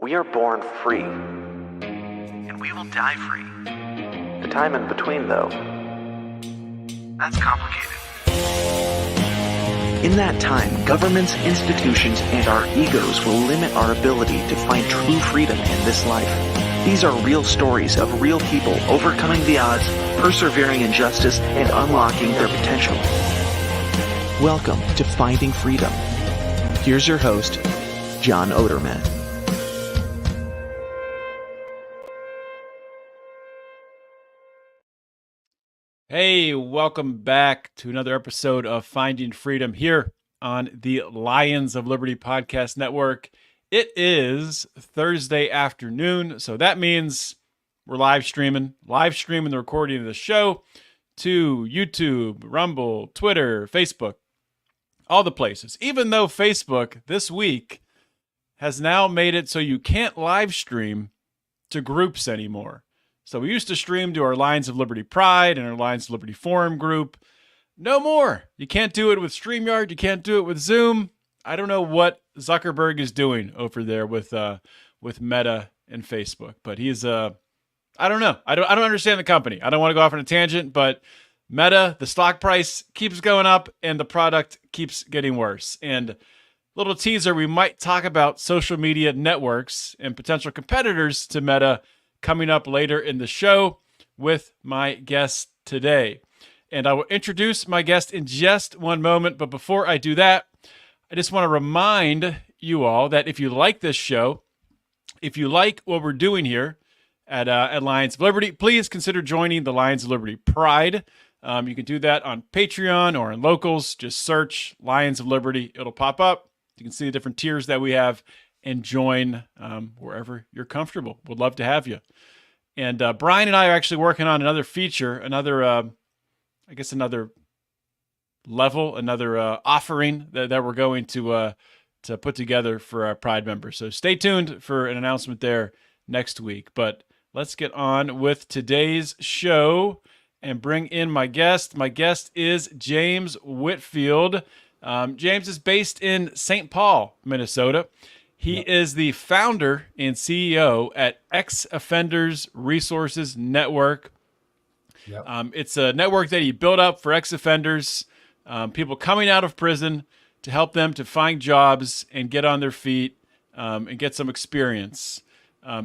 We are born free, and we will die free. The time in between, though, that's complicated. In that time, governments, institutions, and our egos will limit our ability to find true freedom in this life. These are real stories of real people overcoming the odds, persevering in justice, and unlocking their potential. Welcome to Finding Freedom. Here's your host, John Odermatt. Hey, welcome back to another episode of Finding Freedom here on the Lions of Liberty Podcast Network. It is Thursday afternoon, so that means we're live streaming the recording of the show to YouTube, Rumble, Twitter, Facebook, all the places. Even though Facebook this week has now made it so you can't live stream to groups anymore. So we used to stream to our Lions of Liberty Pride and our Lions of Liberty Forum group. No more. You can't do it with StreamYard. You can't do it with Zoom. I don't know what Zuckerberg is doing over there with Meta and Facebook, but he's I don't know. I don't understand the company. I don't want to go off on a tangent, but Meta, the stock price keeps going up and the product keeps getting worse. And little teaser, we might talk about social media networks and potential competitors to Meta coming up later in the show with my guest today. And I will introduce my guest in just one moment. But before I do that, I just want to remind you all that if you like this show, if you like what we're doing here at Lions of Liberty, please consider joining the Lions of Liberty Pride. You can do that on Patreon or in Locals. Just search Lions of Liberty. It'll pop up. You can see the different tiers that we have and join wherever you're comfortable. Would love to have you. And Brian and I are actually working on another feature, another level, another offering that we're going to put together for our Pride members. So stay tuned for an announcement there next week. But let's get on with today's show and bring in my guest. My guest is James Whitfield. James is based in St. Paul, Minnesota. He is the founder and CEO at Ex-Offenders Resources Network. Yep. It's a network that he built up for ex-offenders, people coming out of prison, to help them to find jobs and get on their feet and get some experience.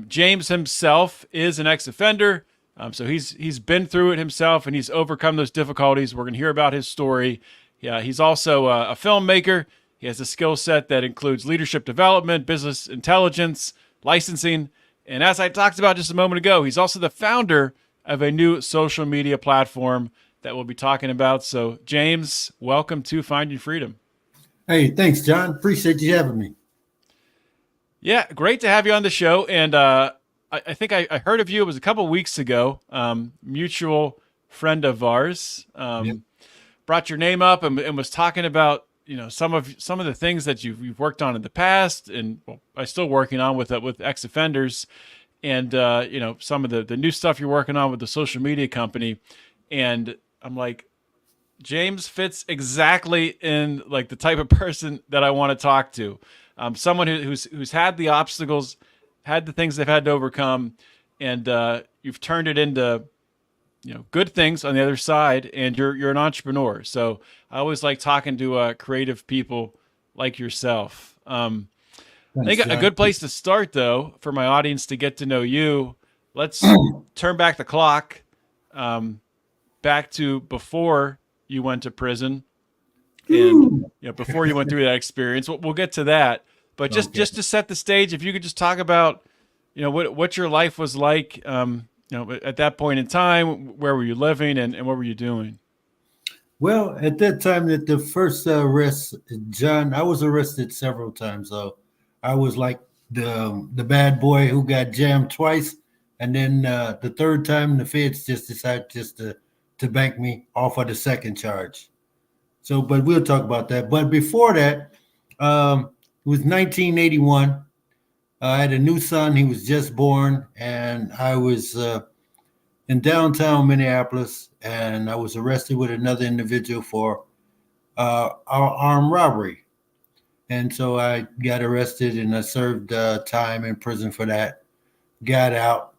James himself is an ex-offender, so he's been through it himself and he's overcome those difficulties. We're going to hear about his story. Yeah, he's also a filmmaker. He has a skill set that includes leadership development, business intelligence, licensing. And as I talked about just a moment ago, he's also the founder of a new social media platform that we'll be talking about. So, James, welcome to Finding Freedom. Hey, thanks, John. Appreciate you having me. Yeah, great to have you on the show. And I think I heard of you. It was a couple of weeks ago. Mutual friend of ours brought your name up and was talking about some of the things that you've worked on in the past, and I'm still working on with ex-offenders, and some of the new stuff you're working on with the social media company. And I'm like, James fits exactly in like the type of person that I want to talk to. Someone who's had the obstacles, had the things they've had to overcome, and you've turned it into good things on the other side, and you're an entrepreneur. So I always like talking to creative people like yourself. I think a good place to start, though, for my audience to get to know you, let's turn back the clock back to before you went to prison and before you went through that experience. We'll get to that. But just to set the stage, if you could just talk about what your life was like at that point in time. Where were you living and what were you doing? Well, at that time, at the first arrest, John, I was arrested several times. So I was like the bad boy who got jammed twice. And then the third time, the feds just decided to bank me off of the second charge. So, but we'll talk about that. But before that, it was 1981. I had a new son. He was just born, and I was in downtown Minneapolis, and I was arrested with another individual for our armed robbery. And so I got arrested and I served time in prison for that. Got out.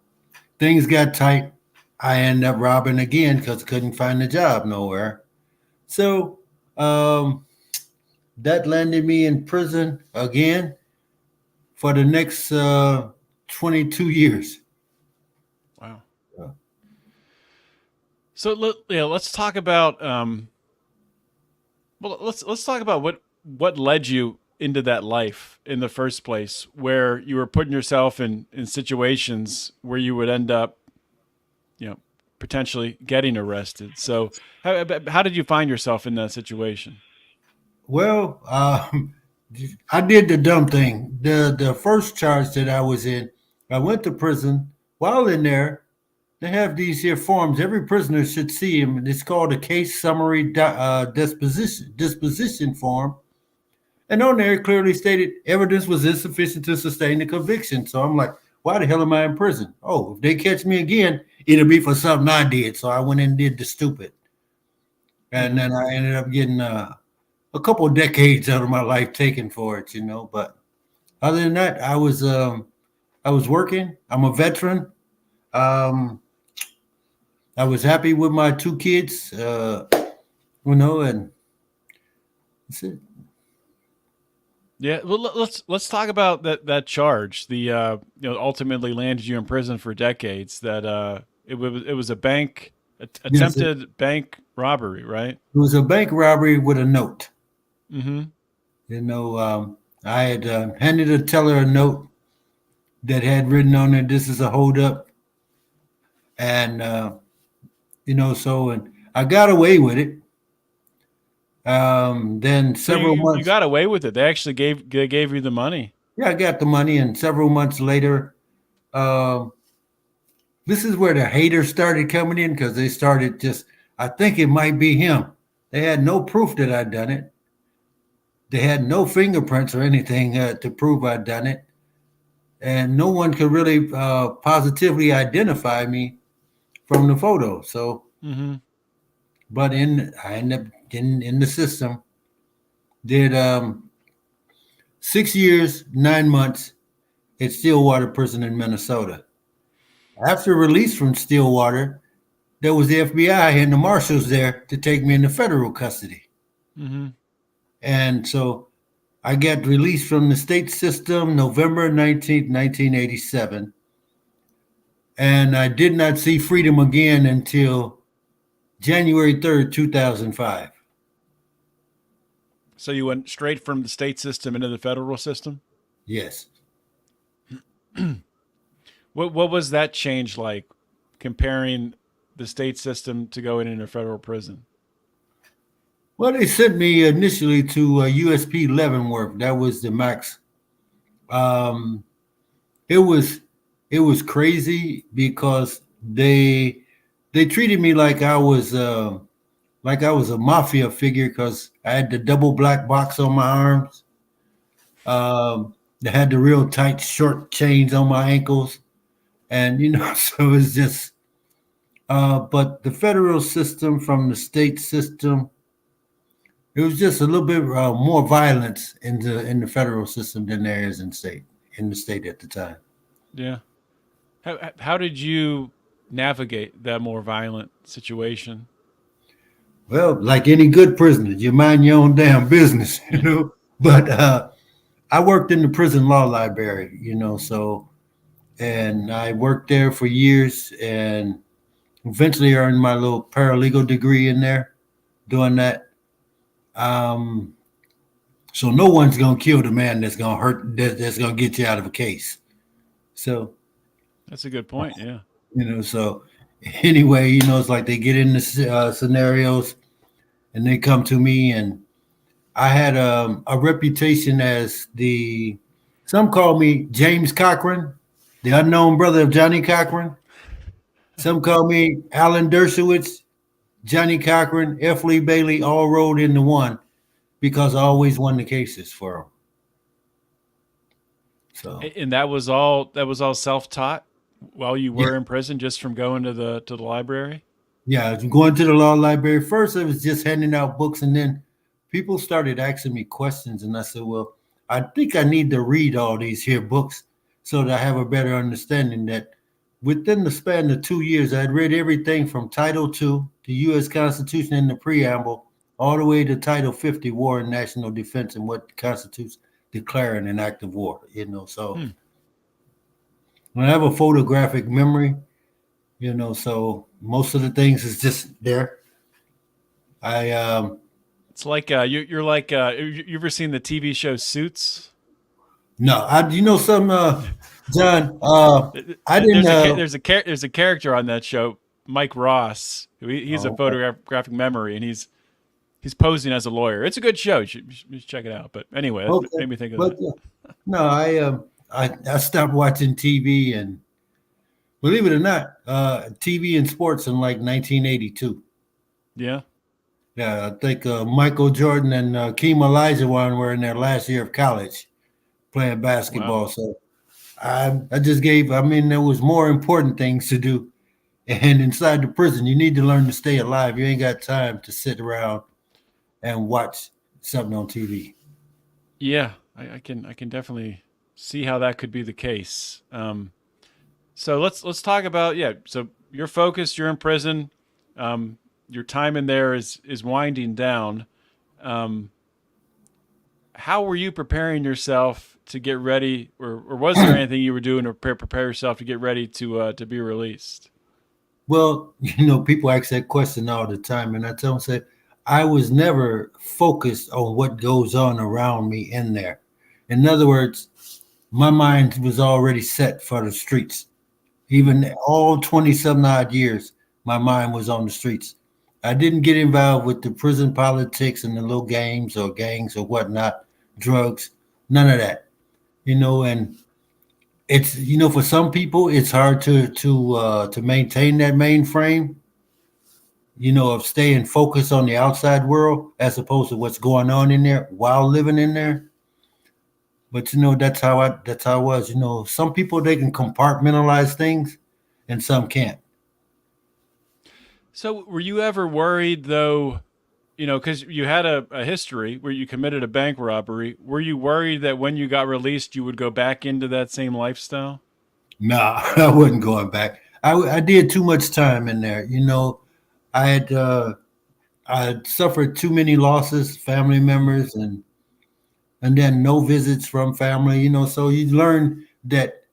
Things got tight. I ended up robbing again because couldn't find a job nowhere. So that landed me in prison again for the next 22 years. Wow. Yeah. So let's talk about let's talk about what led you into that life in the first place, where you were putting yourself in situations where you would end up, potentially getting arrested. So how did you find yourself in that situation? Well, I did the dumb thing. The first charge that I was in, I went to prison. While in there, they have these here forms. Every prisoner should see them. It's called a case summary disposition form. And on there, it clearly stated evidence was insufficient to sustain the conviction. So I'm like, why the hell am I in prison? Oh, if they catch me again, it'll be for something I did. So I went and did the stupid. And then I ended up getting a couple of decades out of my life taken for it, But other than that, I was working. I'm a veteran. Um, I was happy with my two kids, and that's it. Yeah, well, let's talk about that charge. The ultimately landed you in prison for decades. That it was a Yes, it attempted bank robbery, right? was a bank robbery with a note. Mm-hmm. I had handed a teller a note that had written on it, "This is a holdup," and and I got away with it. Then So several you months, got away with it. They actually gave you the money. yeah, I got the money, and several months later, um, this is where the haters started coming in because they started just, I think it might be him. They had no proof that I'd done it. They had no fingerprints or anything to prove I'd done it. And no one could really positively identify me from the photo. So, Mm-hmm. but I ended up getting in the system, did 6 years, 9 months at Stillwater Prison in Minnesota. After release from Stillwater, there was the FBI and the marshals there to take me into federal custody. Mm-hmm. And so I got released from the state system November 19th, 1987. And I did not see freedom again until January 3rd, 2005. So you went straight from the state system into the federal system. Yes. What was that change like, comparing the state system to going into federal prison? Well, they sent me initially to USP Leavenworth. That was the max. Um, it was it was crazy because they treated me like I was a mafia figure because I had the double black box on my arms. They had the real tight short chains on my ankles, and so it's just. But the federal system from the state system, it was just a little bit more violence in the federal system than there is in the state at the time. Yeah. How did you navigate that more violent situation? Well, like any good prisoner, you mind your own damn business, But I worked in the prison law library, and I worked there for years, and eventually earned my little paralegal degree in there, doing that. Um, so no one's gonna kill the man that's gonna that's gonna get you out of a case. So That's a good point. Yeah. so anyway, it's like they get in the scenarios, and they come to me, and I had a reputation as some call me James Cochran, the unknown brother of Johnny Cochran. Some call me Alan Dershowitz, Johnny Cochran, F. Lee Bailey, all rolled into one because I always won the cases for them. So And that was all self-taught while you yeah, were in prison, just from going to the library. yeah. Going to the law library first, I was just handing out books, and then people started asking me questions, and I said, "Well, I think I need to read all these here books so that I have a better understanding that within the span of 2 years, I'd read everything from Title II, the U.S. Constitution and the preamble, all the way to Title 50, War and National Defense, and what constitutes declaring an act of war. So Hmm. when I have a photographic memory, so most of the things is just there. I It's like you're like you ever seen the TV show Suits? No, some John. I didn't. There's a character on that show, Mike Ross. He's a Okay. photographic memory, and he's posing as a lawyer. It's a good show. You should check it out. But anyway, that Okay, made me think of but that. no, I stopped watching TV, and believe it or not, TV and sports in like 1982. Yeah. Yeah, I think Michael Jordan and Keem Olajuwon were in their last year of college playing Wow. basketball. So I just gave. I mean, there was more important things to do. And inside the prison, you need to learn to stay alive. You ain't got time to sit around and watch something on TV. Yeah, I can definitely see how that could be the case. So let's talk about, yeah. So you're focused. You're in prison. Your time in there is winding down. Um, how were you preparing yourself to get ready, or was there anything you were doing to prepare yourself to get ready to be released? Well, people ask that question all the time, and I tell them, say, I was never focused on what goes on around me in there. In other words, my mind was already set for the streets. Even all 27 odd years, my mind was on the streets. I didn't get involved with the prison politics and the little games or gangs or whatnot, drugs, none of that. And it's for some people it's hard to maintain that mainframe, of staying focused on the outside world as opposed to what's going on in there while living in there. But that's how I was. Some people, they can compartmentalize things and some can't. So were you ever worried though? Because you had a history where you committed a bank robbery. Were you worried that when you got released, you would go back into that same lifestyle? Nah, I wasn't going back. I did too much time in there. I had I had suffered too many losses, family members, and then no visits from family. So you learn that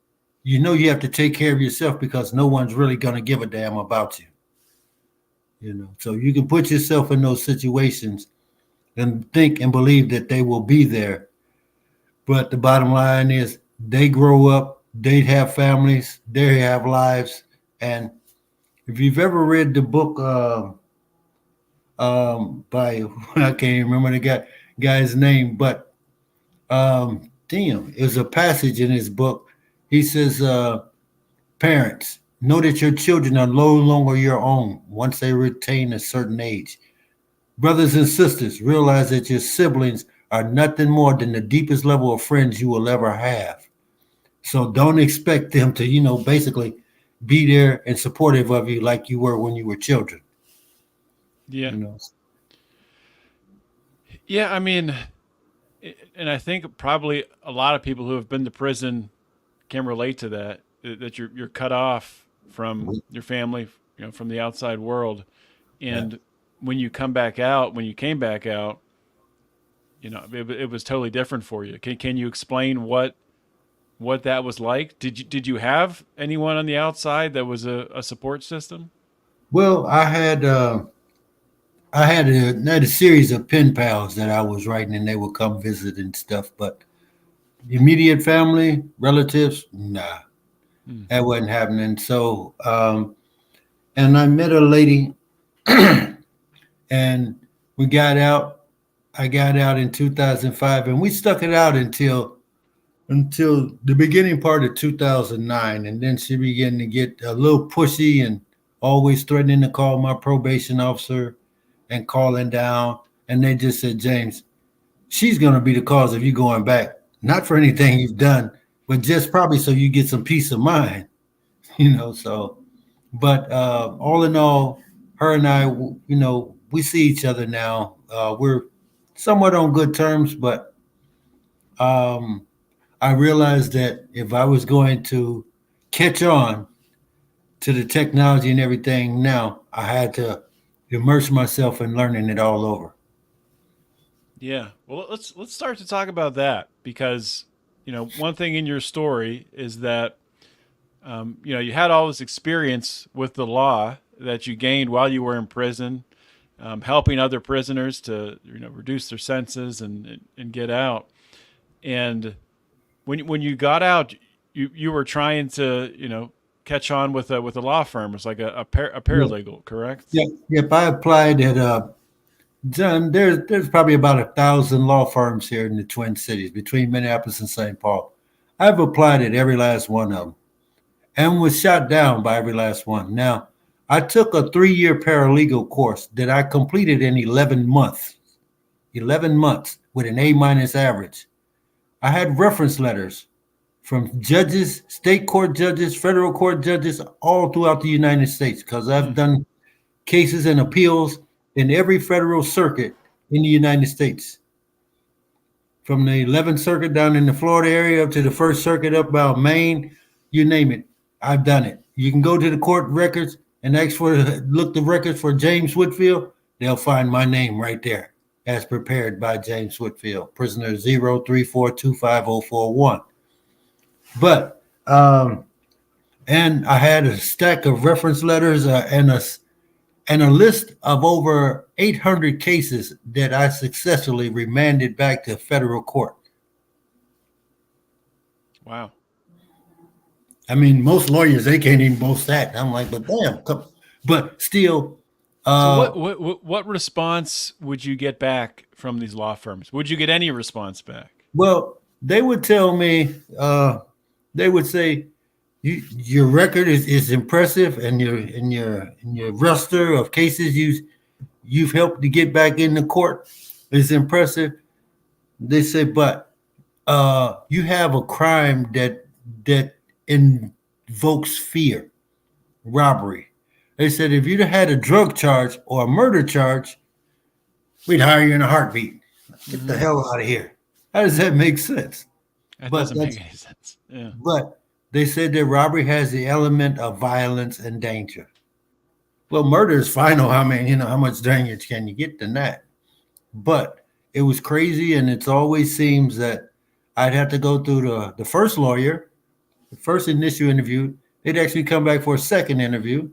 you have to take care of yourself because no one's really going to give a damn about you. So you can put yourself in those situations and think and believe that they will be there. But the bottom line is they grow up, they have families, they have lives. And if you've ever read the book by I can't even remember the guy's name, but damn, there's a passage in his book. He says, parents, know that your children are no longer your own once they retain a certain age. Brothers and sisters, realize that your siblings are nothing more than the deepest level of friends you will ever have. So don't expect them to, basically be there and supportive of you like you were when you were children. Yeah. You know. Yeah, I mean, and I think probably a lot of people who have been to prison can relate to that. That you're cut off from your family, from the outside world, Yeah. and when you come back out, when you came back out, it was totally different for you. Can you explain what that was like? Did you have anyone on the outside that was a support system? Well, I had a series of pen pals that I was writing, and they would come visit and stuff. But immediate family, relatives, nah, Hmm. that wasn't happening. So, and I met a lady, and we got out. I got out in 2005, and we stuck it out until the beginning part of 2009, and then she began to get a little pushy and always threatening to call my probation officer and calling down. And they just said, James, she's going to be the cause of you going back, not for anything you've done, but just probably so you get some peace of mind. So, but all in all, her and I, we see each other now. We're somewhat on good terms, but um, I realized that if I was going to catch on to the technology and everything now, I had to immerse myself in learning it all over. Yeah. Well, let's start to talk about that because one thing in your story is that you had all this experience with the law that you gained while you were in prison, helping other prisoners to reduce their sentences and get out. And when you got out, you were trying to catch on with a law firm. It's like a Yeah. paralegal, correct? Yep. Yep. I applied at John. There's probably about 1,000 law firms here in the Twin Cities between Minneapolis and St. Paul. I've applied at every last one of them and was shot down by every last one. Now, I took a 3-year paralegal course that I completed in 11 months. 11 months with an A- average. I had reference letters from judges, state court judges, federal court judges, all throughout the United States because I've Hmm. done cases and appeals in every federal circuit in the United States. From the 11th Circuit down in the Florida area up to the First Circuit up about Maine, you name it. I've done it. You can go to the court records and look the records for James Whitfield. They'll find my name right there, as prepared by James Whitfield, prisoner 034250041. But and I had a stack of reference letters and a list of over 800 cases that I successfully remanded back to federal court. Wow. I mean, most lawyers they can't even boast that. I'm like, but damn, but still, So uh, what response would you get back from these law firms? Would you get any response back? well, they would tell me, they would say, your record is impressive, and your roster of cases you've helped to get back in the court is impressive. They say, but you have a crime that invokes fear, robbery. They said if you'd have had a drug charge or a murder charge, we'd hire you in a heartbeat. Get the Hmm. hell out of here. How does that make sense? That But doesn't that's make any sense. Yeah. but they said that robbery has the element of violence and danger. Well, murder is final. I mean, how much danger can you get than that? But it was crazy, and it always seems that I'd have to go through the first lawyer, the first initial interview. They'd actually come back for a second interview.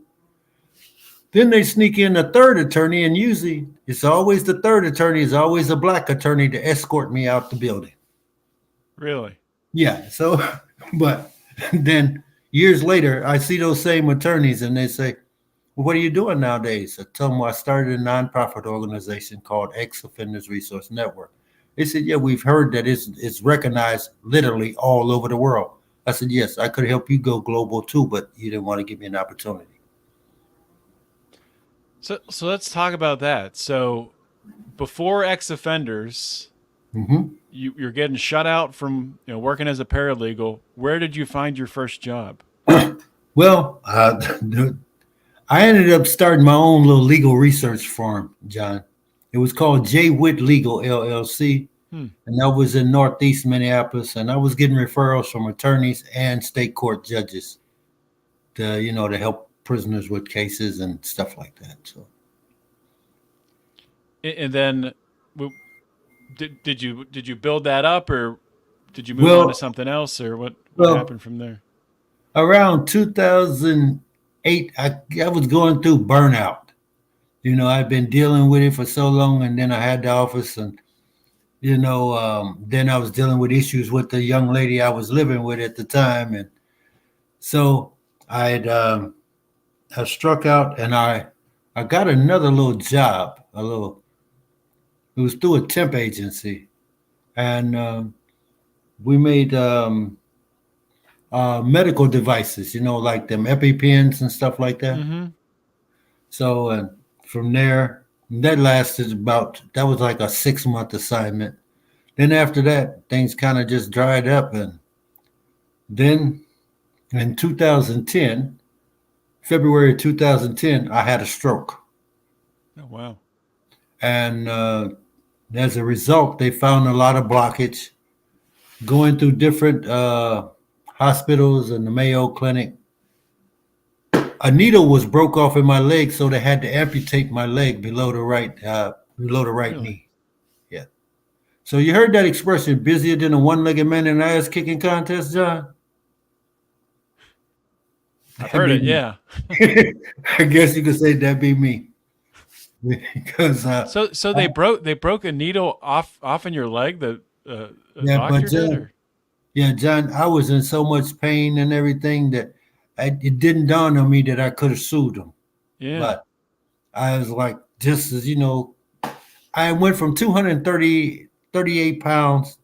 Then they sneak in a third attorney, and usually it's always the third attorney is always a black attorney to escort me out the building. Really? Yeah. So, but then years later, I see those same attorneys, and they say, well, what are you doing nowadays? I tell them I started a nonprofit organization called Ex-Offenders Resource Network. They said, yeah, we've heard that it's recognized literally all over the world. I said, yes, I could help you go global too, but you didn't want to give me an opportunity. So let's talk about that. So before ex offenders, Hmm. you're getting shut out from working as a paralegal. Where did you find your first job? Well, I ended up starting my own little legal research firm, John. It was called J. Witt Legal LLC, Hmm. and that was in Northeast Minneapolis. And I was getting referrals from attorneys and state court judges to help prisoners with cases and stuff like that. So, And then did you build that up, or did you move on to well, something else, or what well, happened from there? around 2008, I was going through burnout. I'd been dealing with it for so long, and then I had the office, and then I was dealing with issues with the young lady I was living with at the time, and so I struck out, and I got another little job. It was through a temp agency, and we made medical devices, like them EpiPens and stuff like that. Mm-hmm. So from there, that was like a 6-month assignment. Then after that, things kind of just dried up, and then in 2010, February 2010, I had a stroke, Oh wow. and as a result, they found a lot of blockage. going through different hospitals and the Mayo Clinic. A needle was broke off in my leg, so they had to amputate my leg below the right Really? knee. Yeah. So you heard that expression, busier than a one-legged man in an ass-kicking contest, John? I've That'd heard be it. me. Yeah. I guess you could say that'd be me. Because So they broke a needle off in your leg. The yeah, but doctor did, John, or yeah, John, I was in so much pain and everything that it didn't dawn on me that I could have sued them. yeah. But I was like, just as you know, I went from 238 pounds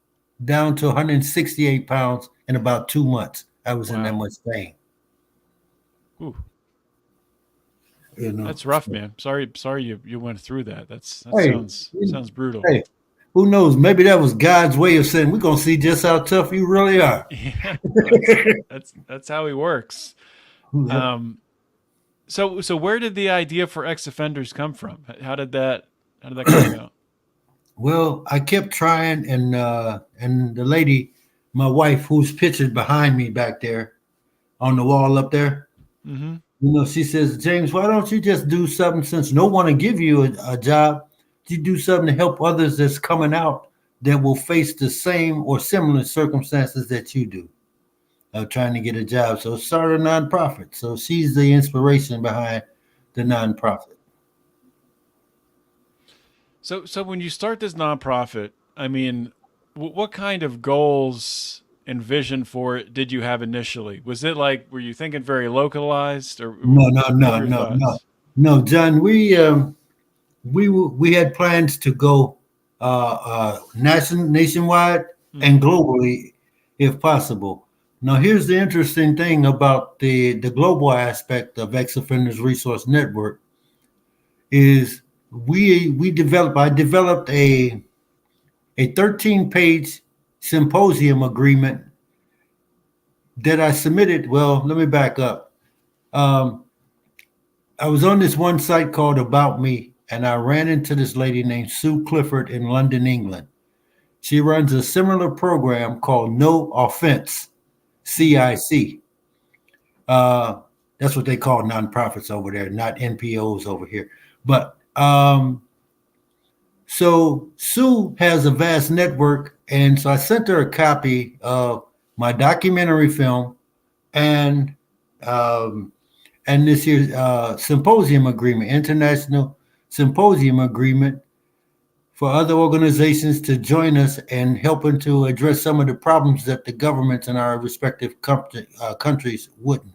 down to 168 pounds in about 2 months. I was in that Wow. much pain, Ooh, you know. that's rough, man. Sorry you went through that. That Hey, sounds brutal. hey, who knows? Maybe that was God's way of saying we're gonna see just how tough you really are. Yeah, that's how he works. Yep. Um, so where did the idea for ex offenders come from? How did that come about? Well, I kept trying, and the lady, my wife, who's pictured behind me back there on the wall up there, Mm-hmm. she says, James, why don't you just do something since no one will give you a job? You do something to help others that's coming out that will face the same or similar circumstances that you do of trying to get a job. So start a nonprofit. So she's the inspiration behind the nonprofit. So when you start this nonprofit, I mean, what kind of goals and vision for it did you have initially? Was it like, were you thinking very localized, or No, no, what no, were your no, no, thoughts? no, John. We had plans to go nationwide and Mm-hmm. globally, if possible. Now, here's the interesting thing about the global aspect of Ex Offenders Resource Network is I developed a 13-page symposium agreement that I submitted. Well, let me back up. Um, I was on this one site called About Me, and I ran into this lady named Sue Clifford in London, England. She runs a similar program called No Offense, CIC. Uh, that's what they call nonprofits over there, not NPOs over here. But so Sue has a vast network, and so I sent her a copy of my documentary film and um, this year's symposium agreement, international symposium agreement for other organizations to join us and helping to address some of the problems that the governments in our respective countries wouldn't.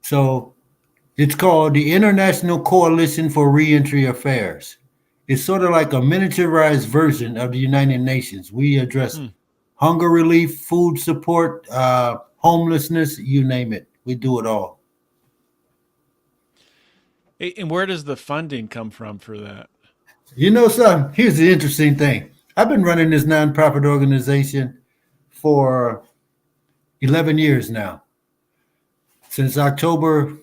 So it's called the International Coalition for Reentry Affairs. It's sort of like a miniaturized version of the United Nations. We address Hmm. hunger relief, food support, homelessness, you name it. We do it all. And where does the funding come from for that? Son, here's the interesting thing. I've been running this nonprofit organization for 11 years now. Since October,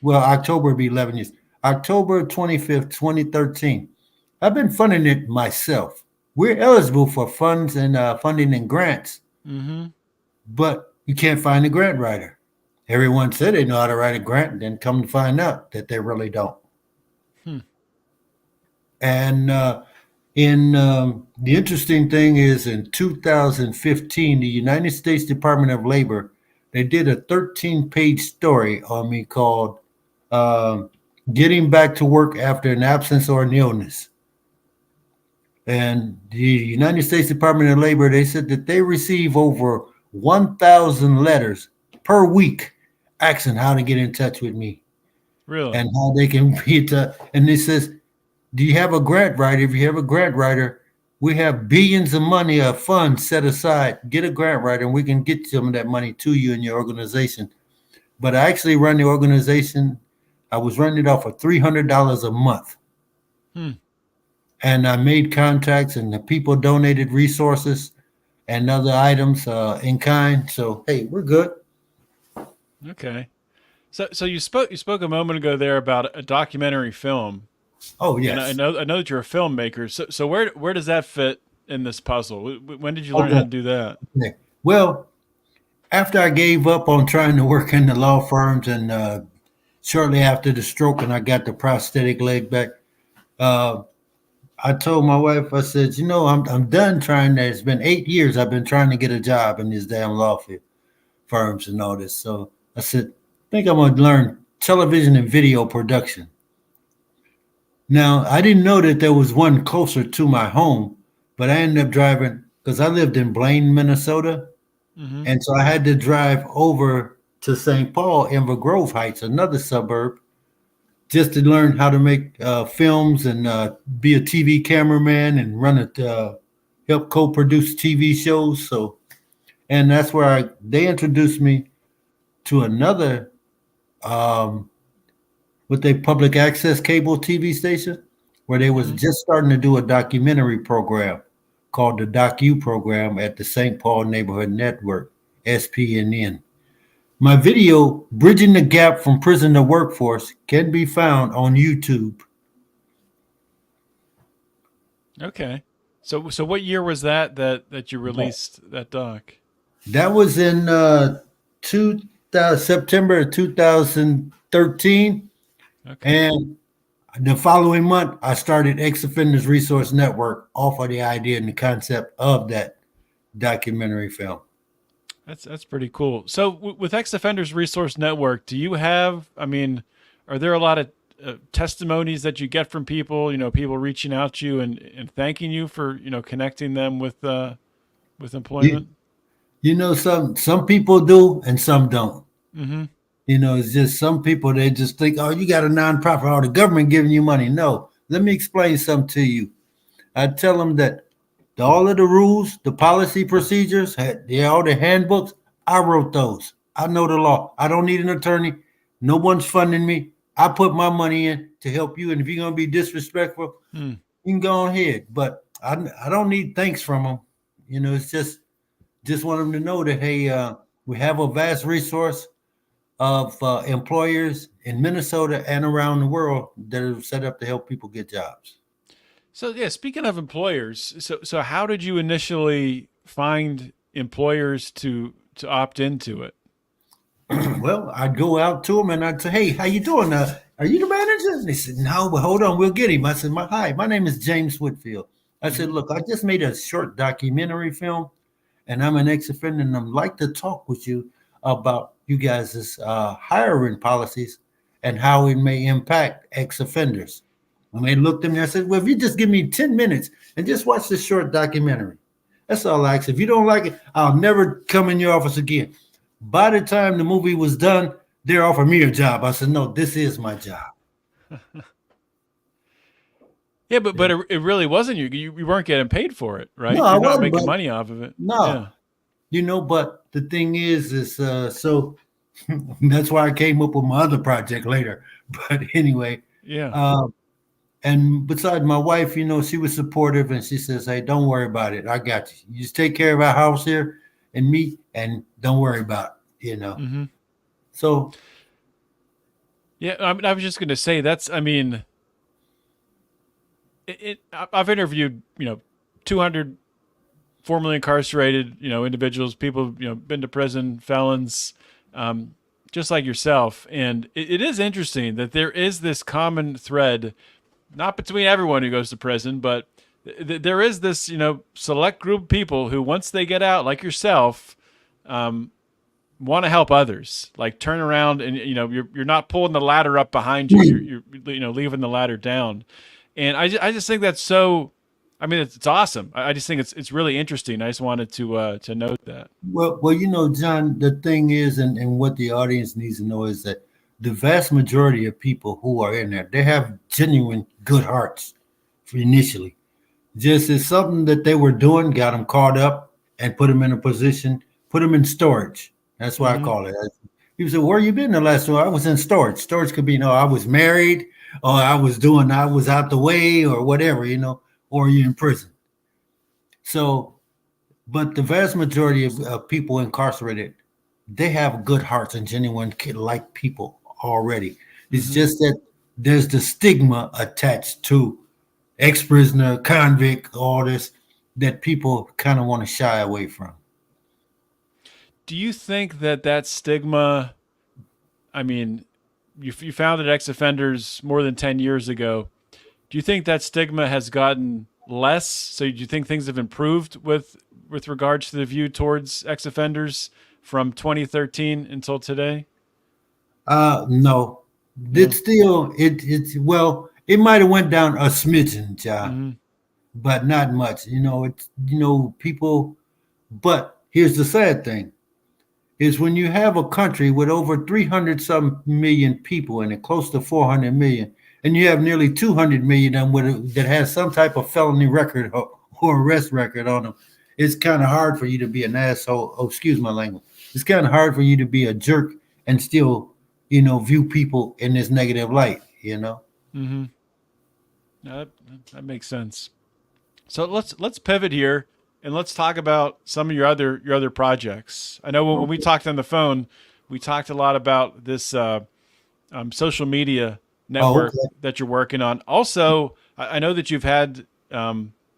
well, October will be 11 years. October 25th, 2013. I've been funding it myself. We're eligible for funds and funding and grants, Mm-hmm. but you can't find a grant writer. Everyone said they know how to write a grant, and then come to find out that they really don't. Hmm. And the interesting thing is, in 2015, the United States Department of Labor, they did a 13-page story on me called "Getting Back to Work After an Absence or an Illness." And the United States Department of Labor, they said that they receive over 1,000 letters per week asking how to get in touch with me Really? and how they can be to. And it says, do you have a grant writer? If you have a grant writer, we have billions of money of funds set aside. Get a grant writer and we can get some of that money to you and your organization. But I actually run the organization. I was running it off of $300 a month. Hmm. And I made contacts and the people donated resources and other items in kind. So, hey, we're good. Okay. So you spoke a moment ago there about a documentary film, Oh, and I yes. know I know that you're a filmmaker. So where does that fit in this puzzle? When did you learn how to do that? Okay. Well, after I gave up on trying to work in the law firms, and shortly after the stroke, and I got the prosthetic leg back, uh, I told my wife, I said, I'm done trying that. It's been 8 years I've been trying to get a job in these damn firms and all this. So I said, I think I'm going to learn television and video production. Now, I didn't know that there was one closer to my home, but I ended up driving because I lived in Blaine, Minnesota. Mm-hmm. And so I had to drive over to St. Paul, Inver Grove Heights, another suburb, just to learn how to make films and be a TV cameraman and help co-produce TV shows. So, and that's where they introduced me to another with a public access cable TV station where they was just starting to do a documentary program called the DocU program at the St. Paul Neighborhood Network, SPNN. My video, Bridging the Gap from Prison to Workforce, can be found on YouTube. Okay. So what year was that you released that doc? That was in September 2013. Okay. And the following month, I started Ex Offenders Resource Network off of the idea and the concept of that documentary film. That's pretty cool. So with Ex Offenders Resource Network, do you have? I mean, are there a lot of testimonies that you get from people? People reaching out to you and thanking you for connecting them with employment. Some people do and some don't. Mm-hmm. It's just some people, they just think, oh, you got a nonprofit, or the government giving you money. No, let me explain something to you. I tell them that all of the rules, the policy procedures, all the handbooks, I wrote those. I know the law. I don't need an attorney. No one's funding me. I put my money in to help you. And if you're going to be disrespectful, you can go ahead. But I don't need thanks from them. It's just want them to know that, hey, we have a vast resource of employers in Minnesota and around the world that are set up to help people get jobs. So yeah, speaking of employers, so how did you initially find employers to opt into it? Well, I'd go out to them and I'd say, "Hey, how you doing? Are you the manager?" And they said, "No, but hold on, we'll get him." I said, "Hi, my name is James Whitfield." I said, "Look, I just made a short documentary film, and I'm an ex-offender, and I'd like to talk with you about you guys' hiring policies and how it may impact ex-offenders." And they looked at me, I said, "Well, if you just give me 10 minutes and just watch this short documentary, that's all I ask. If you don't like it, I'll never come in your office again." By the time the movie was done, they offered me a job. I said, "No, this is my job." Yeah, but it really wasn't you. You weren't getting paid for it, right? No, You're I not wasn't, making but money off of it. no. Yeah. But the thing is so that's why I came up with my other project later. But anyway, Yeah. And besides, my wife, she was supportive, and she says, "Hey, don't worry about it. I got you. You just take care of our house here and me, and don't worry about it." Mm-hmm. So, Yeah, I was just going to say I've interviewed 200 formerly incarcerated individuals, people been to prison, felons, just like yourself, and it is interesting that there is this common thread, not between everyone who goes to prison, but there is this select group of people who, once they get out, like yourself, want to help others, like turn around and you're not pulling the ladder up behind you, you're leaving the ladder down. And I just think that's so, I mean, it's awesome. I just think it's really interesting. I just wanted to note that. well, John, the thing is, and what the audience needs to know is that the vast majority of people who are in there, they have genuine good hearts initially. Just as something that they were doing got them caught up and put them in a position, put them in storage. That's why I call it. People say, "Where you been the last 2 hours?" I was in storage. Storage could be, I was married, or I was out the way, or whatever, or you're in prison. So, but the vast majority of people incarcerated, they have good hearts and genuine like people already. It's just that there's the stigma attached to ex-prisoner, convict, all this. that people kind of want to shy away from. Do you think that stigma? I mean, you founded Ex Offenders more than 10 years ago. Do you think that stigma has gotten less? So do you think things have improved with regards to the view towards ex offenders from 2013 until today? No, No. it's still it's well, it might have went down a smidgen, John, Mm-hmm. but not much. It's people. But here's the sad thing: is when you have a country with over 300 some million people in it, close to 400 million, and you have nearly 200 million of them that has some type of felony record or arrest record on them. It's kind of hard for you to be an asshole. Oh, excuse my language. It's kind of hard for you to be a jerk and still, view people in this negative light. Mm-hmm. No, that makes sense. So let's pivot here and let's talk about some of your other projects. I know when we talked on the phone, we talked a lot about this social media Oh, network okay. that you're working on. Also, I know that you've had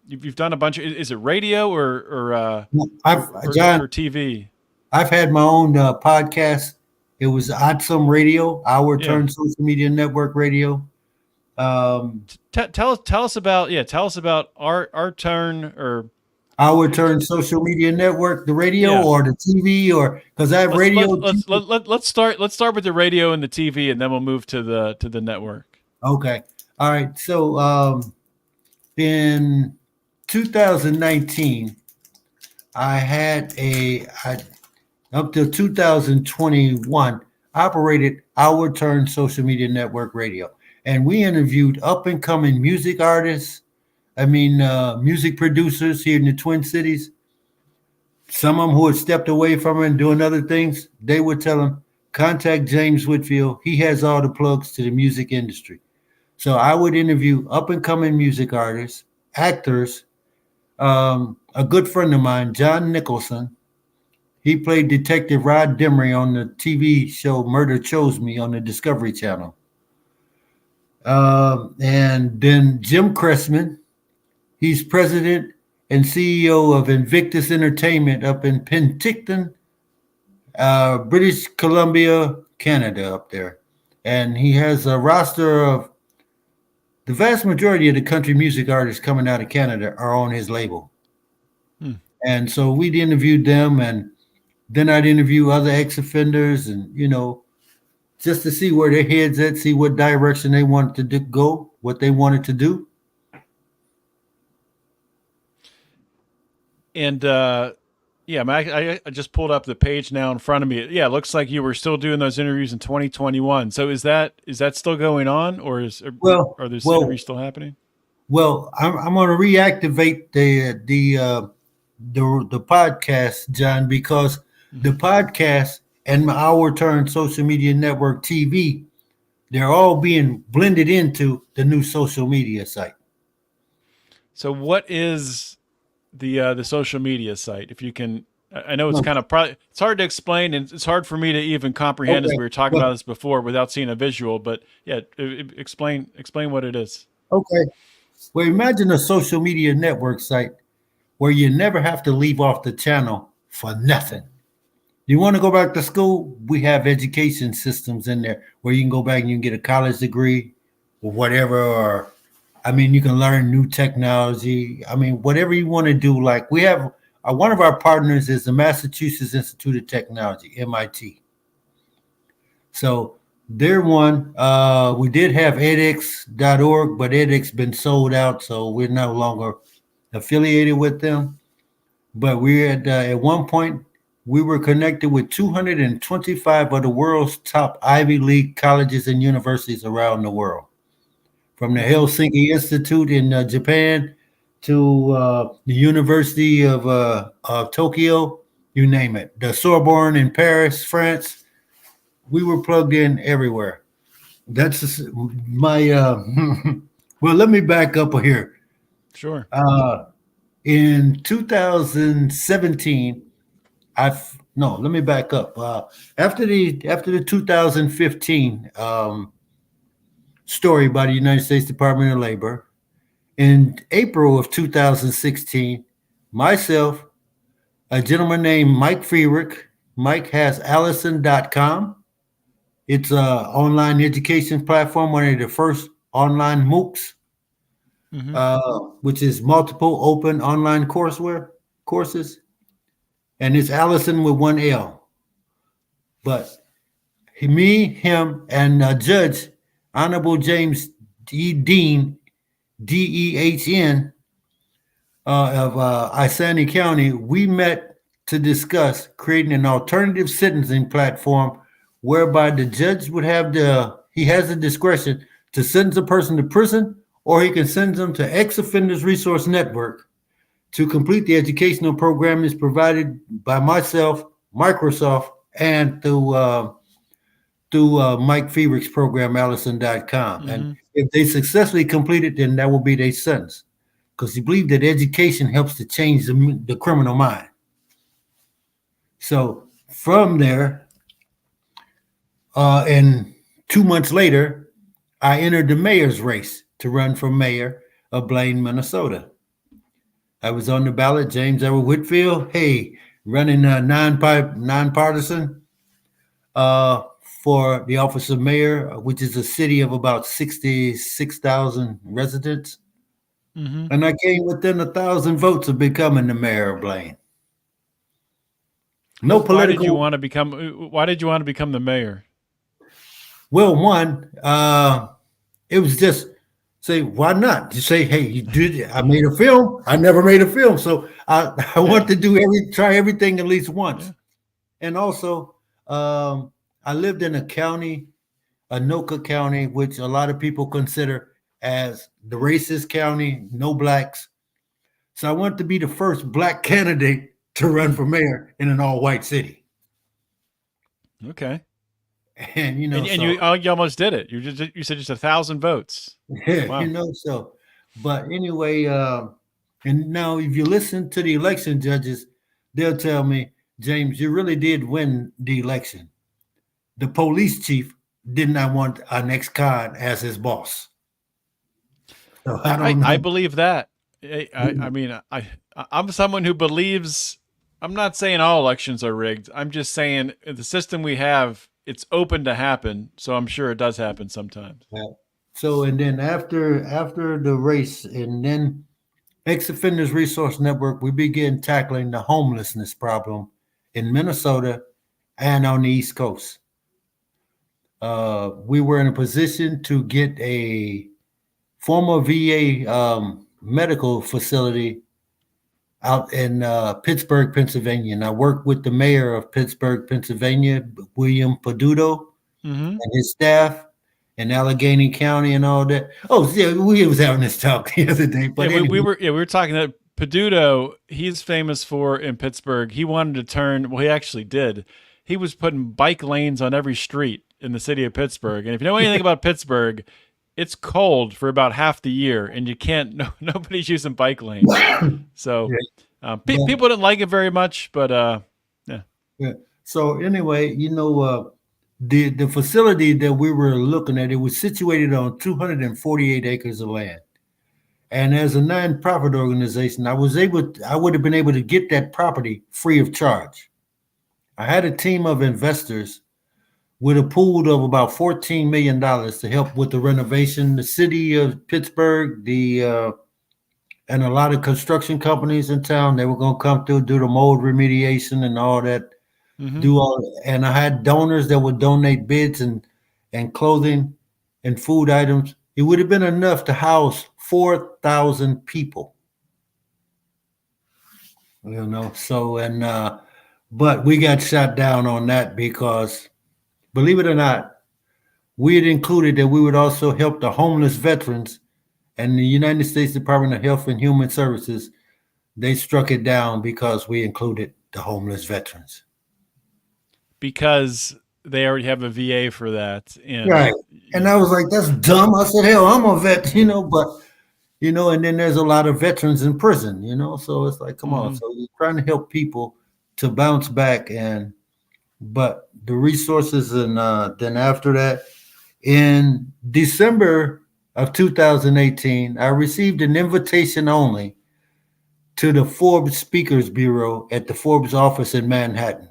you've done a bunch of, is it radio John, or TV? I've had my own podcast. It was Odd Some Radio, Our Yeah. Turn Social Media Network Radio. Um, Tell us about our turn or Our Turn Social Media Network, the radio yeah. or the TV, or because I have Let's radio. let's start with the radio and the TV, and then we'll move to the network. Okay. All right. So in 2019, up till 2021, operated Our Turn Social Media Network Radio. And we interviewed up and coming music artists, music producers here in the Twin Cities. Some of them who had stepped away from it and doing other things, they would tell them, contact James Whitfield. He has all the plugs to the music industry. So I would interview up and coming music artists, actors. A good friend of mine, John Nicholson, he played Detective Rod Demery on the TV show Murder Chose Me on the Discovery Channel. And then Jim Cressman, he's president and CEO of Invictus Entertainment up in Penticton, British Columbia, Canada, up there. And he has a roster of the vast majority of the country music artists coming out of Canada are on his label. And so we'd interviewed them, and then I'd interview other ex-offenders and, just to see where their heads at, see what direction they wanted to go, what they wanted to do. And yeah, I just pulled up the page now in front of me. Yeah, it looks like you were still doing those interviews in 2021. So is that still going on, or are those interviews still happening? Well, I'm going to reactivate the podcast, John, because the podcast and Our Turn Social Media Network TV, they're all being blended into the new social media site. So what is the social media site? If you can, I know it's kind of it's hard to explain, and it's hard for me to even comprehend as we were talking about this before without seeing a visual. But yeah, explain what it is. Okay. Well, imagine a social media network site where you never have to leave off the channel for nothing. You want to go back to school? We have education systems in there where you can go back and you can get a college degree or whatever, or you can learn new technology. Whatever you want to do. Like we have one of our partners is the Massachusetts Institute of Technology, MIT. So they're one. We did have edX.org, but edX been sold out, so we're no longer affiliated with them. But we at one point, we were connected with 225 of the world's top Ivy League colleges and universities around the world. From the Helsinki Institute in Japan to the University of Tokyo, you name it. The Sorbonne in Paris, France. We were plugged in everywhere. That's my, well, let me back up here. Sure. In 2017, let me back up. After the 2015 story by the United States Department of Labor, in April of 2016, myself, a gentleman named Mike Friedrich. Mike has Allison.com. It's an online education platform, one of the first online MOOCs, which is multiple open online courses. And it's Allison with one L. But me, him, and Judge Honorable James D. Dean, DEHN, of Isani County, we met to discuss creating an alternative sentencing platform whereby the judge would have he has the discretion to sentence a person to prison, or he can send them to Ex-Offenders Resource Network to complete the educational program is provided by myself, Microsoft, and through Mike Friedrich's program, Allison.com. And if they successfully complete it, then that will be their sentence. Because he believed that education helps to change the criminal mind. So from there, and 2 months later, I entered the mayor's race to run for mayor of Blaine, Minnesota. I was on the ballot, James Whitfield, running nonpartisan for the office of mayor, which is a city of about 66,000 residents. And I came within 1,000 votes of becoming the mayor of Blaine. No political. Why did you want to become the mayor? Well, one, it was just say, why not? You say, hey, you did. I made a film. I never made a film, so I want to try everything at least once. Yeah. And also, I lived in a county, Anoka County, which a lot of people consider as the racist county, no blacks. So I want to be the first black candidate to run for mayor in an all-white city. Okay. And you almost did it. You said just 1,000 votes. Yeah, wow. But anyway, and now if you listen to the election judges, they'll tell me, James, you really did win the election. The police chief did not want an ex-con as his boss. So I believe that. I mean, I'm someone who believes. I'm not saying all elections are rigged. I'm just saying the system we have, it's open to happen. So I'm sure it does happen sometimes. Yeah. So and then after the race, and then Ex-Offenders Resource Network, we began tackling the homelessness problem in Minnesota and on the East Coast. We were in a position to get a former VA medical facility out in Pittsburgh, Pennsylvania. And I worked with the mayor of Pittsburgh, Pennsylvania, William Peduto, and his staff in Allegheny County and all that. Oh, yeah, we was having this talk the other day. But yeah, we were talking that Peduto, he's famous for in Pittsburgh. He wanted to turn, well, he actually did. He was putting bike lanes on every street in the city of Pittsburgh. And if you know anything about Pittsburgh, it's cold for about half the year, and you can't. Nobody's using bike lanes, so people didn't like it very much. But yeah. So anyway, the facility that we were looking at, it was situated on 248 acres of land, and as a nonprofit organization, I would have been able to get that property free of charge. I had a team of investors with a pool of about $14 million to help with the renovation. The city of Pittsburgh, and a lot of construction companies in town, they were going to come through, do the mold remediation and all that. And I had donors that would donate bids and clothing and food items. It would have been enough to house 4,000 people. So but we got shot down on that because, believe it or not, we had included that we would also help the homeless veterans, and the United States Department of Health and Human Services, they struck it down because we included the homeless veterans. Because they already have a VA for that. Right. And I was like, that's dumb. I said, hell, I'm a vet, but, and then there's a lot of veterans in prison, so it's like, come on. So you're trying to help people to bounce back, but the resources, and then after that, in December of 2018, I received an invitation only to the Forbes Speakers Bureau at the Forbes office in Manhattan.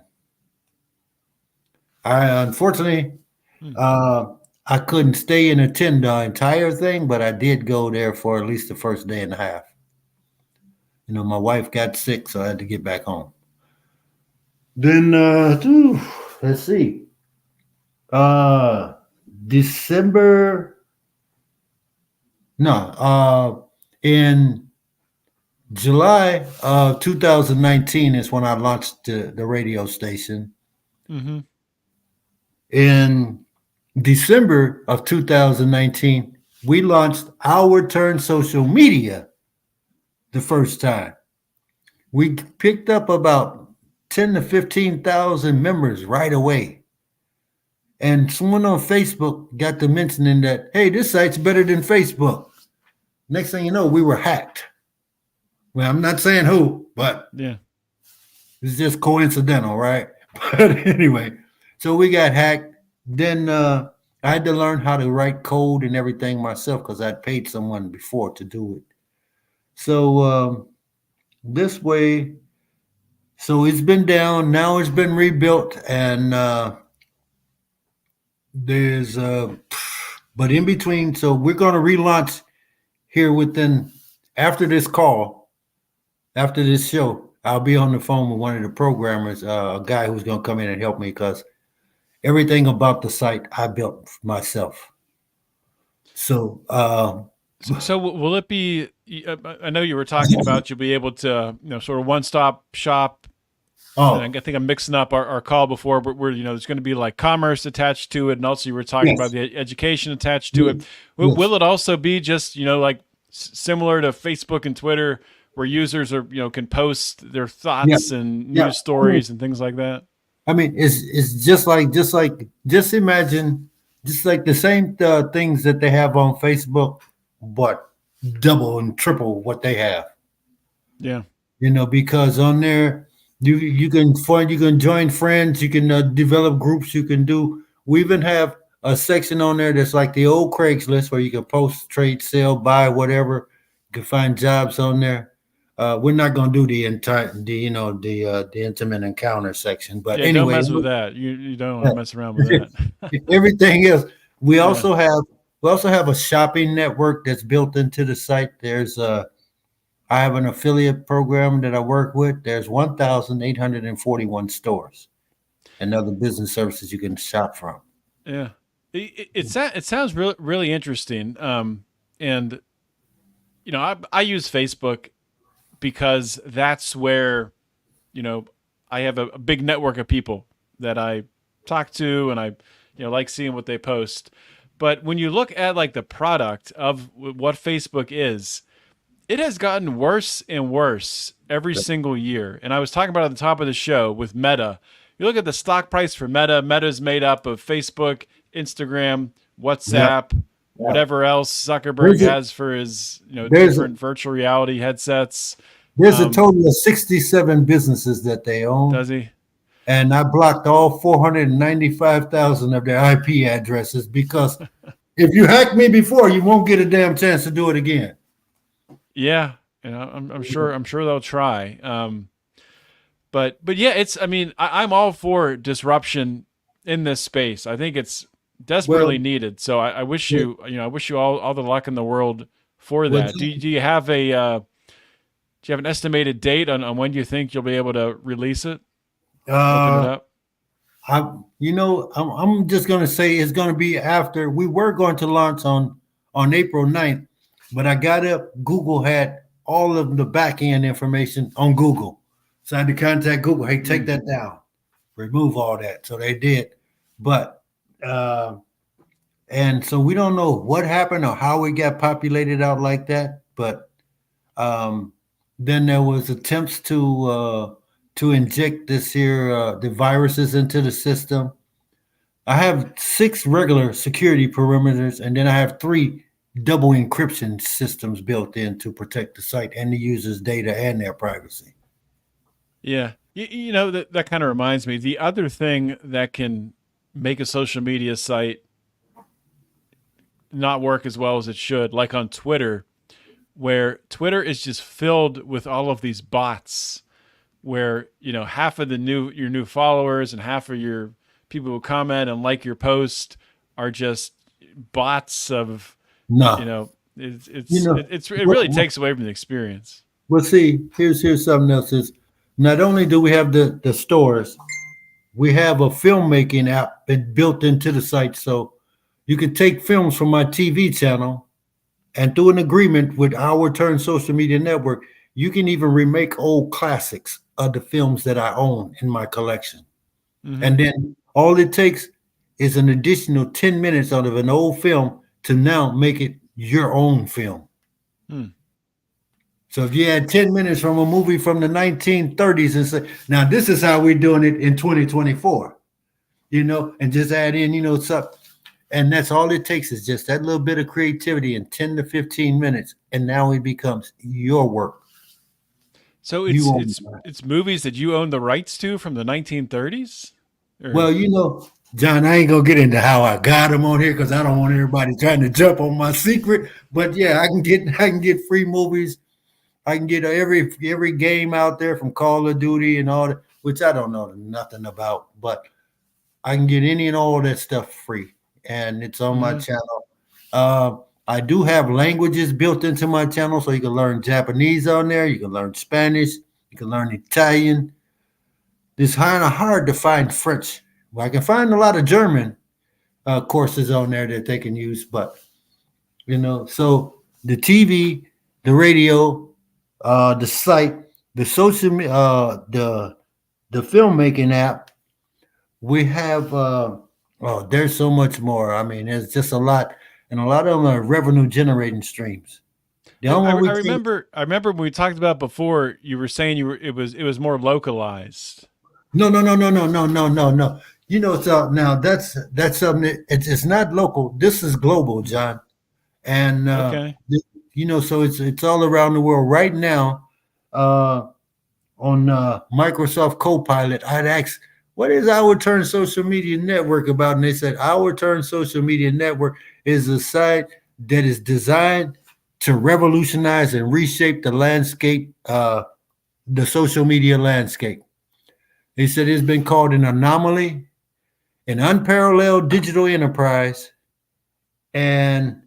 I unfortunately Hmm. I couldn't stay and attend the entire thing, but I did go there for at least the first day and a half. My wife got sick, so I had to get back home. Then let's see. Uh December no, in July of 2019 is when I launched the radio station. Mm-hmm. In December of 2019, we launched our Turn social media the first time. We picked up about 10 to 15,000 members right away. And someone on Facebook got to mentioning that, hey, this site's better than Facebook. Next thing you know, we were hacked. Well, I'm not saying who, but Yeah. it's just coincidental, right? But anyway, so we got hacked. Then I had to learn how to write code and everything myself because I'd paid someone before to do it. So this way, so it's been down. Now it's been rebuilt, and there's but in between. So we're going to relaunch here within after this call, after this show. I'll be on the phone with one of the programmers, a guy who's going to come in and help me because everything about the site I built myself. So, So will it be? I know you were talking about you'll be able to, sort of one-stop shop. And I think I'm mixing up our call before, but there's going to be like commerce attached to it, and also you were talking about the education attached to it. Will it also be just like similar to Facebook and Twitter, where users are can post their thoughts and news stories and things like that? I mean, it's just imagine just like the same things that they have on Facebook, but double and triple what they have. Yeah, because on there you can join friends, you can develop groups, you can do. We even have a section on there that's like the old Craigslist where you can post, trade, sell, buy, whatever. You can find jobs on there. We're not going to do the intimate encounter section, but anyway, don't mess with that. You don't want to mess around with that. Everything else. We also have a shopping network that's built into the site. I have an affiliate program that I work with. There's 1,841 stores and other business services you can shop from. Yeah, it sounds really really interesting. And I use Facebook because that's where I have a big network of people that I talk to, and I like seeing what they post. But when you look at like the product of what Facebook is, it has gotten worse and worse every single year. And I was talking about at the top of the show with Meta. You look at the stock price for Meta. Meta's made up of Facebook, Instagram, WhatsApp, whatever else Zuckerberg has for his different virtual reality headsets. There's a total of 67 businesses that they own. Does he? And I blocked all 495,000 of their IP addresses because if you hacked me before, you won't get a damn chance to do it again. Yeah, I'm sure they'll try. But yeah, I'm all for disruption in this space. I think it's desperately needed. So I wish you all the luck in the world for that. Do you have an estimated date on when you think you'll be able to release it? Open it up? I'm just going to say it's going to be after. We were going to launch on April 9th, but I got up. Google had all of the back end information on Google. So I had to contact Google. Hey, take that down. Remove all that. So they did. But, and so we don't know what happened or how it got populated out like that. But then there was attempts to inject the viruses into the system. I have 6 regular security perimeters, and then I have 3 double encryption systems built in to protect the site and the user's data and their privacy. Yeah. That kind of reminds me. The other thing that can make a social media site not work as well as it should, like on Twitter, where Twitter is just filled with all of these bots where, half of your new followers and half of your people who comment and like your post are just bots of, No, it really takes away from the experience. well, see, here's something else. Is not only do we have the stores, we have a filmmaking app built into the site, so you can take films from my TV channel, and through an agreement with our Turn Social Media Network, you can even remake old classics of the films that I own in my collection. Mm-hmm. And then all it takes is an additional 10 minutes out of an old film to now make it your own film. So if you had 10 minutes from a movie from the 1930s and say, now this is how we're doing it in 2024, and just add in, something. And that's all it takes is just that little bit of creativity in 10 to 15 minutes. And now it becomes your work. So it's movies that you own the rights to from the 1930s? Well, John, I ain't gonna get into how I got them on here because I don't want everybody trying to jump on my secret. But yeah, I can get free movies. I can get every game out there from Call of Duty and all that, which I don't know nothing about, but I can get any and all that stuff free, and it's on my channel. I do have languages built into my channel, so you can learn Japanese on there. You can learn Spanish. You can learn Italian. It's kind of hard to find French. Well, I can find a lot of German courses on there that they can use, but so the TV, the radio, the site, the social, the filmmaking app. We have there's so much more. I mean, there's just a lot, and a lot of them are revenue generating streams. I remember when we talked about before, you were saying it was more localized. No. So now that's something. It's not local. This is global, John. And okay. So it's all around the world right now. On Microsoft Copilot, I'd ask, "What is Our Turn Social Media Network about?" And they said, "Our Turn Social Media Network is a site that is designed to revolutionize and reshape the landscape, the social media landscape." They said it's been called an anomaly, an unparalleled digital enterprise, and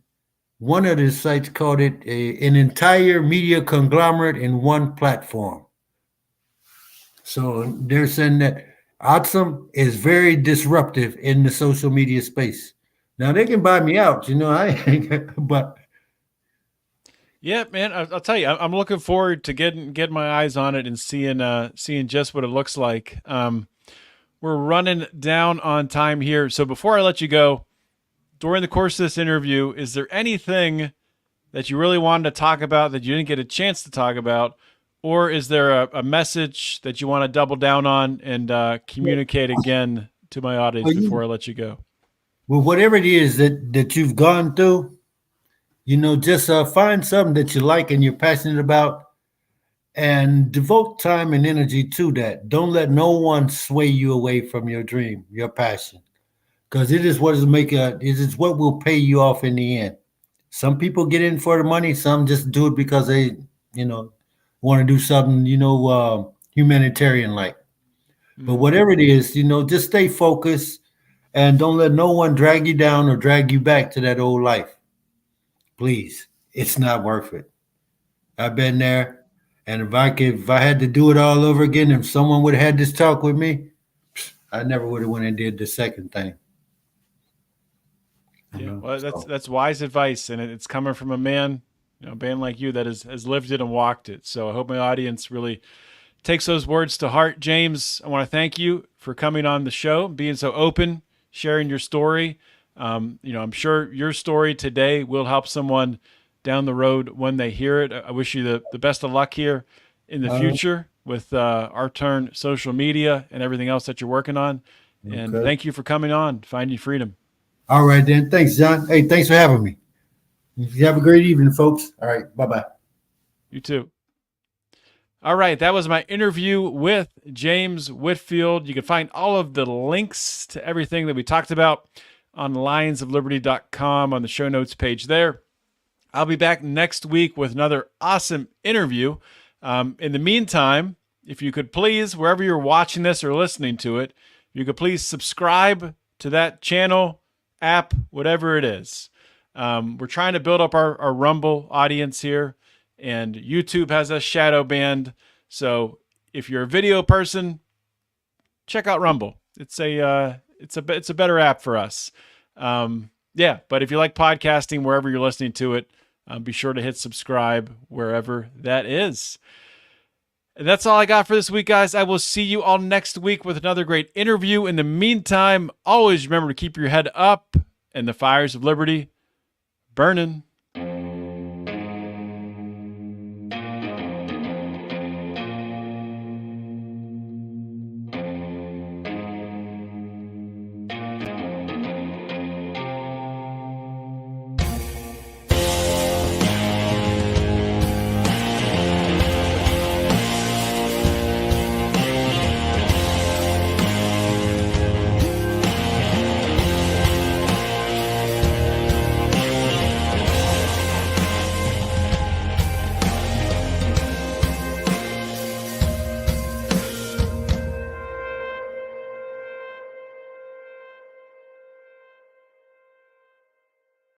one of the sites called it an entire media conglomerate in one platform. So they're saying that Awesome is very disruptive in the social media space. Now they can buy me out, but yeah, man, I'll tell you, I'm looking forward to getting my eyes on it and seeing just what it looks like. We're running down on time here, so before I let you go, during the course of this interview, is there anything that you really wanted to talk about that you didn't get a chance to talk about, or is there a message that you want to double down on and communicate again to my audience before I let you go? Well, whatever it is that you've gone through, just find something that you like and you're passionate about, and devote time and energy to that. Don't let no one sway you away from your dream, your passion, because it is what what will pay you off in the end. Some people get in for the money. Some just do it because they, want to do something, humanitarian like. But whatever it is, just stay focused and don't let no one drag you down or drag you back to that old life. Please, it's not worth it. I've been there, and if I had to do it all over again, if someone would have had this talk with me, I never would have went and did the second thing. Yeah, well, that's wise advice, and it's coming from a man, a man like you that has lived it and walked it. So I hope my audience really takes those words to heart. James, I want to thank you for coming on the show, being so open, sharing your story. I'm sure your story today will help someone down the road when they hear it. I wish you the best of luck here in the future with Our Turn Social Media and everything else that you're working on. Okay. And thank you for coming on Finding Freedom. All right, then. Thanks, John. Hey, thanks for having me. You have a great evening, folks. All right. Bye-bye. You too. All right. That was my interview with James Whitfield. You can find all of the links to everything that we talked about on lionsofliberty.com on the show notes page there. I'll be back next week with another awesome interview. In the meantime, if you could please, wherever you're watching this or listening to it, you could please subscribe to that channel, app, whatever it is. We're trying to build up our Rumble audience here, and YouTube has a shadow banned. So if you're a video person, check out Rumble. It's a better app for us. But if you like podcasting, wherever you're listening to it, be sure to hit subscribe wherever that is. And that's all I got for this week, guys. I will see you all next week with another great interview. In the meantime, always remember to keep your head up and the fires of liberty burning.